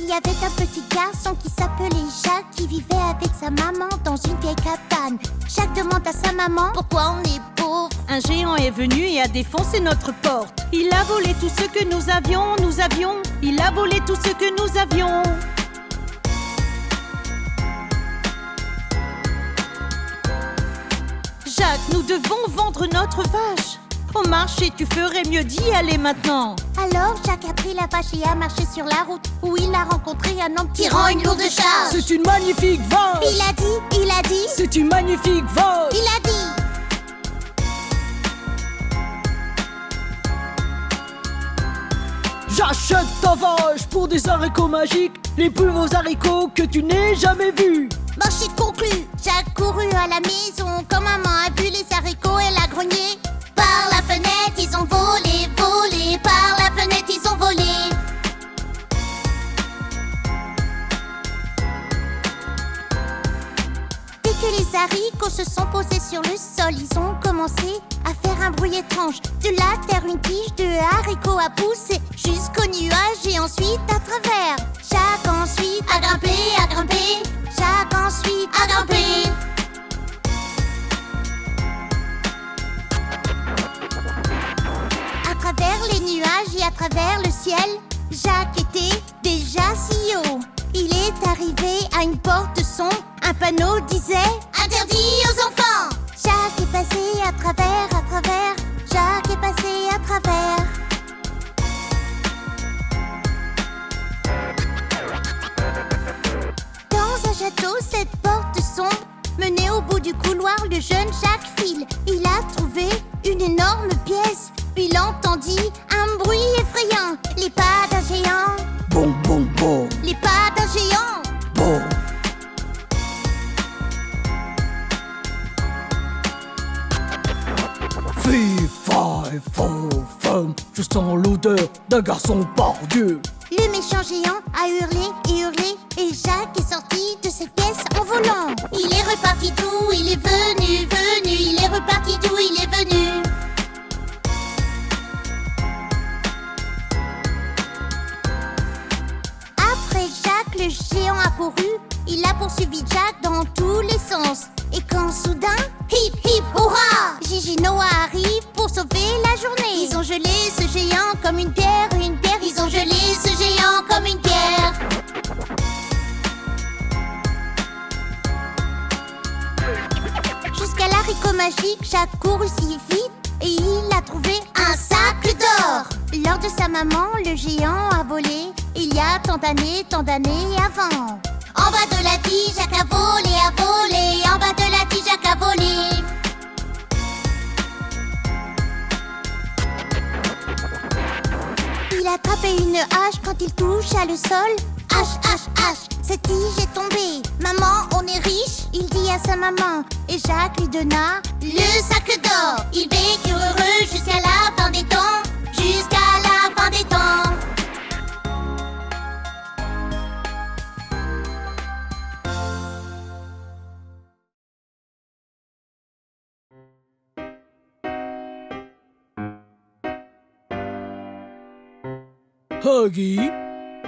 y avait un petit garçon qui s'appelait Jacques, qui vivait avec sa maman dans une vieille cabane. Jacques demande à sa maman pourquoi on est pauvre. Un géant est venu et a défoncé notre porte. Il a volé tout ce que nous avions. Il a volé tout ce que nous avions. Jacques, nous devons vendre notre vache. Au marché, tu ferais mieux d'y aller maintenant. Alors Jacques a pris la vache et a marché sur la route, où il a rencontré un homme tirant une lourde charge. C'est une magnifique vache. Il a dit, c'est une magnifique vache. il a dit. J'achète ta vache pour des haricots magiques, les plus beaux haricots que tu n'aies jamais vus. Marché conclu, Jacques courut à la maison. Quand maman a vu les haricots, elle a grogné. Par la fenêtre, ils ont volé, volé. Par la fenêtre, ils ont volé. Dès que les haricots se sont posés sur le sol, ils ont commencé à faire un bruit étrange. De la terre, une tige de haricots a poussé jusqu'au nuage et ensuite à travers. Jacques ensuite a grimpé, a grimpé. Jacques ensuite a grimpé. À travers les nuages et à travers le ciel, Jacques était déjà si haut. Il est arrivé à une porte de son. Un panneau disait « Interdit aux enfants ». Jacques est passé à travers, à travers. Jacques est passé à travers. Dans un château, cette porte sombre menait au bout du couloir le jeune Jacques file. Il a trouvé une énorme pièce. Puis il entendit un bruit effrayant. Les pas d'un géant. Bon, bon, bon. Les pas d'un géant. Bon. Fille, faille, faux, femme, je sens l'odeur d'un garçon pardieu. Le méchant géant a hurlé et hurlé, et Jacques est sorti de cette pièce en volant. Il est reparti d'où il est venu, venu. Il est reparti d'où il est venu. Après Jacques, le géant a couru. Il a poursuivi Jacques dans tous les sens. Et quand soudain, hip hip hurrah, Gigi Noah arrive pour sauver la journée. Ils ont gelé ce géant comme une pierre, une pierre. Ils ont gelé ce géant comme une pierre. Jusqu'à l'haricot magique, Jacques courut si vite et il a trouvé un sac d'or. Lors de sa maman, le géant a volé. Il y a tant d'années avant. En bas de la tige, Jacques a volé, a volé. En bas de la tige, Jacques a volé. Il a attrapé une hache quand il toucha le sol. Hache, hache, hache, cette tige est tombée. Maman, on est riche, il dit à sa maman. Et Jacques lui donna le sac d'or. Ils vécurent heureux jusqu'à la fin des temps. Jusqu'à la fin des temps. Huggy,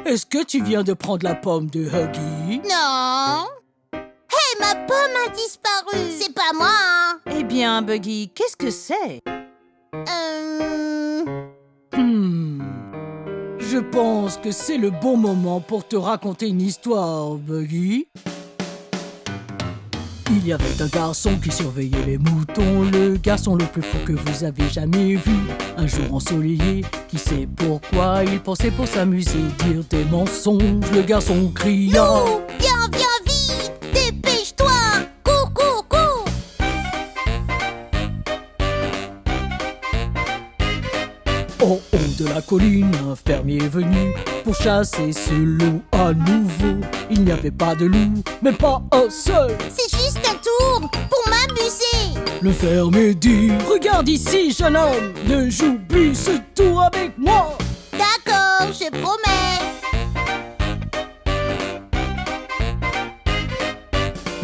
est-ce que tu viens de prendre la pomme de Huggy? Non. Hé, ma pomme a disparu. C'est pas moi, hein. Eh bien, Buggy, qu'est-ce que c'est? Je pense que c'est le bon moment pour te raconter une histoire, Buggy. Il y avait un garçon qui surveillait les moutons, le garçon le plus fou que vous avez jamais vu. Un jour ensoleillé, qui sait pourquoi, il pensait pour s'amuser dire des mensonges. Le garçon cria: Loup, viens, viens vite, dépêche-toi, cours, cours, cours. En haut de la colline, un fermier est venu pour chasser ce loup à nouveau. Il n'y avait pas de loup, même pas un seul. C'est juste un tour pour m'amuser. Le fermier dit: regarde ici, jeune homme, ne joue plus ce tour avec moi. D'accord, je promets.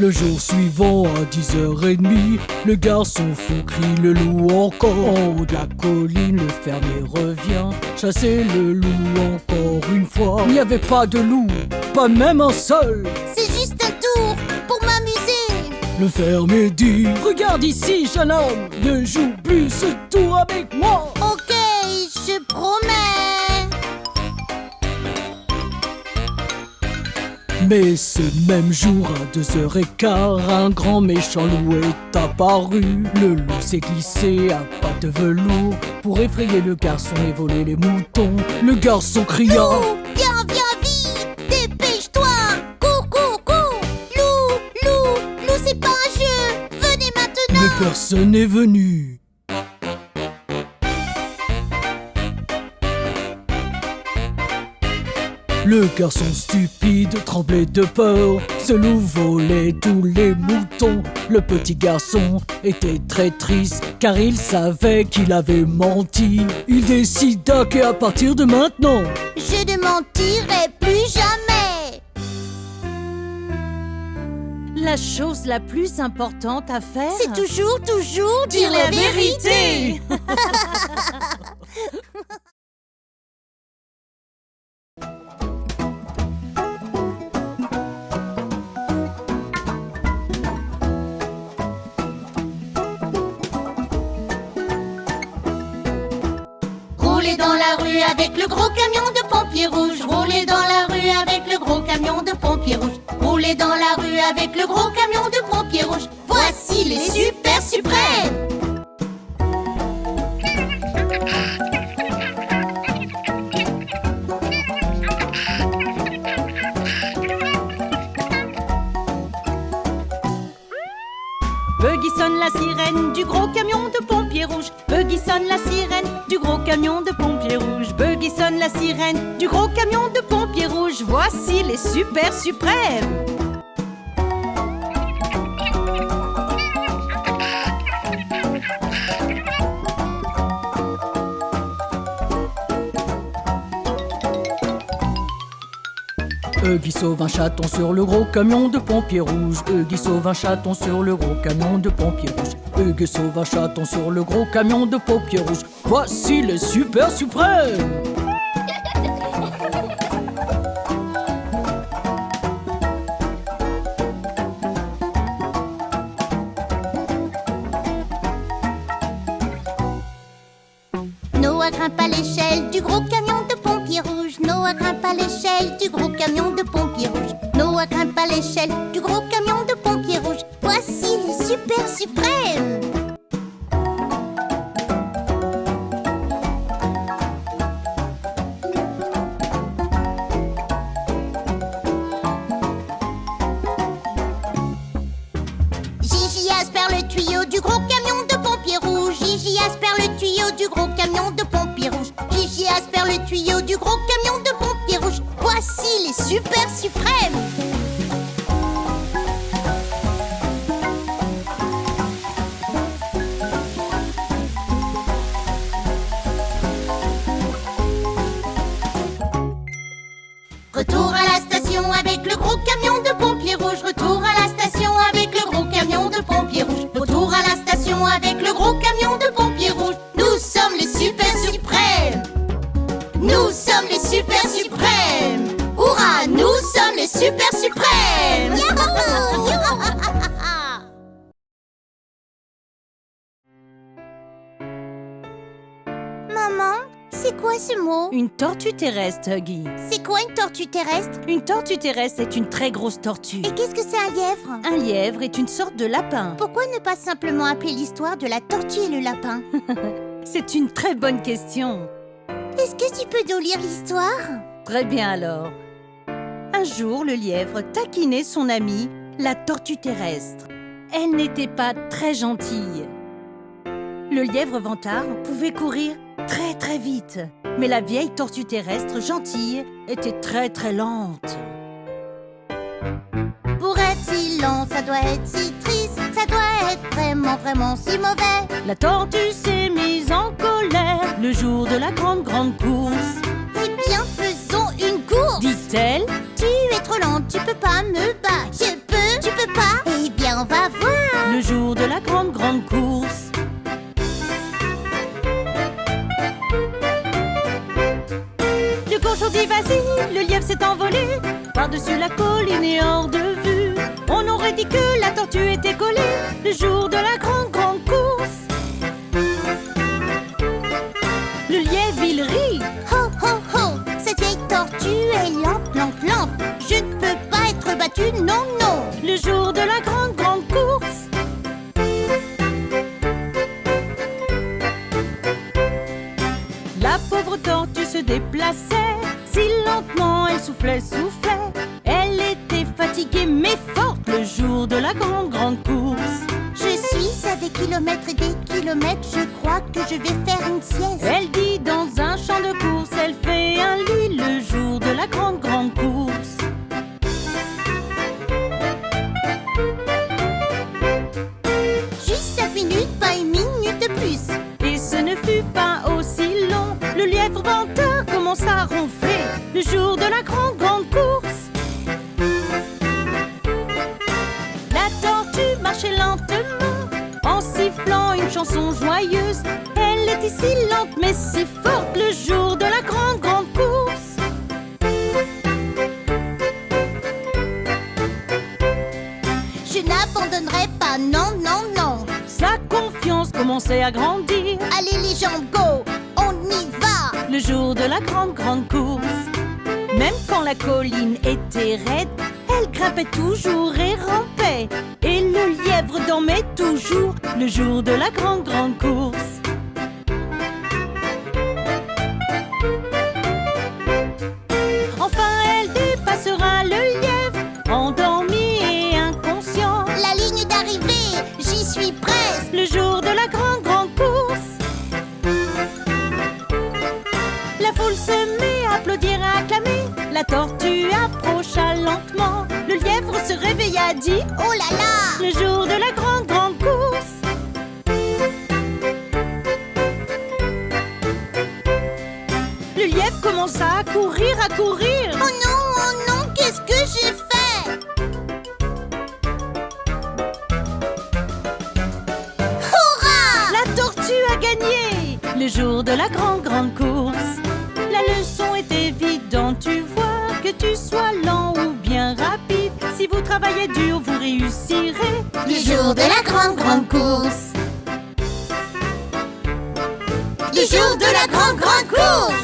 Le jour suivant à 10h30, le garçon fou crie le loup encore. En haut de la colline, le fermier revient chasser le loup encore une fois. Il n'y avait pas de loup, pas même un seul. C'est juste un tour pour m'amuser. Le fermier dit: regarde ici, jeune homme, ne joue plus ce tour avec moi. Ok, je promets. Mais ce même jour, à 2h15, un grand méchant loup est apparu. Le loup s'est glissé à pattes de velours pour effrayer le garçon et voler les moutons. Le garçon cria: Loup, viens vite, dépêche-toi. Cours, cours, cours. Loup, c'est pas un jeu. Venez maintenant. mais personne n'est venu. Le garçon stupide tremblait de peur. Ce loup volait tous les moutons. Le petit garçon était très triste car il savait qu'il avait menti. Il décida qu'à partir de maintenant, Je ne mentirai plus jamais. La chose la plus importante à faire, C'est toujours dire la vérité. Rouler dans la rue avec le gros camion de pompiers rouges. Rouler dans la rue avec le gros camion de pompiers rouges. Rouler dans la rue avec le gros camion de pompiers rouges. Voici les super suprêmes. Buggy sonne la sirène du gros camion de pompiers rouges. Buggy sonne la sirène du gros camion de pompiers rouges. Buggy sonne la sirène du gros camion de pompiers rouges. Voici les super suprêmes. Huggy sauve un chaton sur le gros camion de pompiers rouges. Huggy sauve un chaton sur le gros camion de pompiers rouges. Huggy sauve un chaton sur le gros camion de pompiers rouges. Voici les super suprêmes. Noah grimpe à l'échelle du gros camion de pompiers rouges. Noah grimpe à l'échelle du gros camion de pompiers rouges. Noah grimpe à l'échelle du gros camion de pompiers rouges. Voici les super suprêmes. Gigi aspire le tuyau du gros camion de pompiers rouges. Gigi aspire le tuyau du gros camion de pompiers rouges. Gigi aspire le tuyau du gros camion de pompiers rouges. Voici les super suprêmes. Retour à la station avec le gros camion de pompiers rouges. Retour à la station avec le gros camion de pompiers rouges. Retour à la station avec le gros camion de pompiers rouges. Nous sommes les super suprêmes. Nous sommes les super suprêmes. Hurrah, nous sommes les super suprêmes. Yahoo! Maman, c'est quoi ce mot? Une tortue terrestre, Huggy. C'est quoi une tortue terrestre? Une tortue terrestre est une très grosse tortue. Et qu'est-ce que c'est un lièvre? Un lièvre est une sorte de lapin. Pourquoi ne pas simplement appeler l'histoire de la tortue et le lapin? C'est une très bonne question. Est-ce que tu peux nous lire l'histoire? Très bien alors. Un jour, le lièvre taquinait son amie, la tortue terrestre. Elle n'était pas très gentille. Le lièvre vantard pouvait courir très très vite, mais la vieille tortue terrestre gentille était très très lente. Pour être si lent, ça doit être si triste, ça doit être vraiment vraiment si mauvais. La tortue s'est mise en colère le jour de la grande course. Eh bien, faisons une course. Dit-elle, Tu es trop lente, tu peux pas me battre. Je peux, tu peux pas. s'est envolé par-dessus la colline et hors de vue. On aurait dit que la tortue était collée le jour de la grande course. Le lièvre, il rit. Ho, ho, ho, cette vieille tortue est lente, lente, lente. Je ne peux pas être battue, non, non. Le jour de la grande course. La pauvre tortue se déplaçait, si lentement elle soufflait, soufflait. Elle était fatiguée mais forte le jour de la grande course. Je suis à des kilomètres et des kilomètres, je crois que je vais faire une sieste. Elle dit dans un champ de course, elle fait un lit le jour de la grande course. Juste 7 minutes, pas une minute de plus. Et ce ne fut pas aussi long. Le lièvre vantard commença à ronfler le jour de la grande course. La tortue marchait lentement en sifflant une chanson joyeuse. Elle était si lente mais si forte le jour de la grande course. Je n'abandonnerai pas, non, non, non. Sa confiance commençait à grandir. Allez les jambes, go, on y va. Le jour de la grande course. Même quand la colline était raide, elle grimpait toujours et rampait. Et le lièvre dormait toujours le jour de la grande course. Enfin elle dépassera le lièvre, endormi et inconscient. La ligne d'arrivée, j'y suis presque. Le jour de la grande course. La foule se met à applaudir et à acclamer. La tortue approcha lentement. Le lièvre se réveilla, dit Oh là là, le jour de la grande course. Le lièvre commença à courir, à courir. oh non, qu'est-ce que j'ai fait? Hurrah! La tortue a gagné le jour de la grande course. La leçon est évidente, tu vois, que tu sois lent ou bien rapide. Si vous travaillez dur, vous réussirez Le jour de la grande course. Le jour de la grande course.